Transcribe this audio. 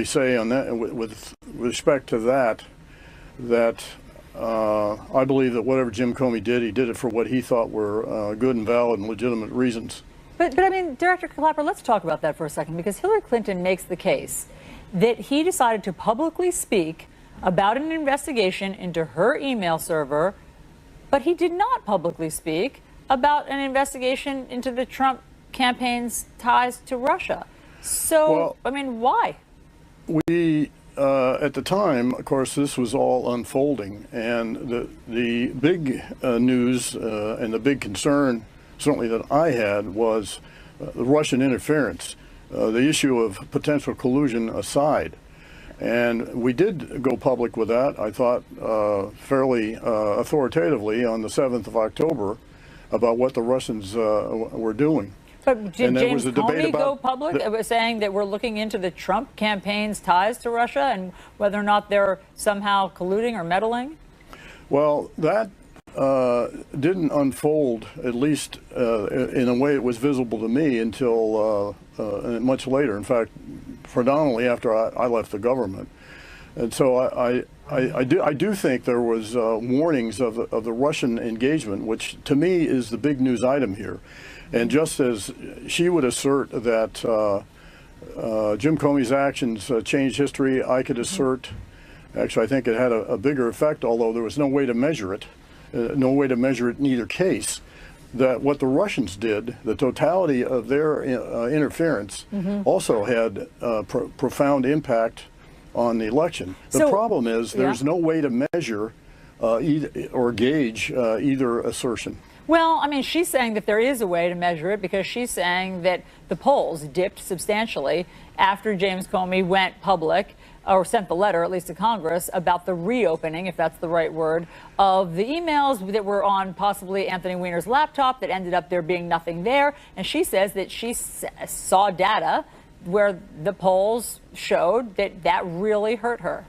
say on that, with respect to that, I believe that whatever Jim Comey did, he did it for what he thought were good and valid and legitimate reasons. But I mean, Director Clapper, let's talk about that for a second, because Hillary Clinton makes the case that he decided to publicly speak about an investigation into her email server, but he did not publicly speak about an investigation into the Trump campaign's ties to Russia. So, well, I mean, why? We, at the time, of course, this was all unfolding, and the big news and the big concern, certainly that I had, was the Russian interference, the issue of potential collusion aside. And we did go public with that, I thought, fairly authoritatively on the 7th of October about what the Russians were doing. But did James Comey go public saying that we're looking into the Trump campaign's ties to Russia and whether or not they're somehow colluding or meddling? Well, that didn't unfold, at least in a way it was visible to me, until much later. In fact, predominantly after I left the government. And so I do think there was warnings of the Russian engagement, which to me is the big news item here. And just as she would assert that Jim Comey's actions changed history, I could assert, actually I think it had a bigger effect, although there was no way to measure it, no way to measure it in either case, that what the Russians did, the totality of their interference, also had profound impact on the election. The problem is there's no way to measure or gauge either assertion. Well, I mean, she's saying that there is a way to measure it, because she's saying that the polls dipped substantially after James Comey went public, or sent the letter, at least to Congress, about the reopening, if that's the right word, of the emails that were on possibly Anthony Weiner's laptop that ended up there being nothing there. And she says that she saw data where the polls showed that that really hurt her.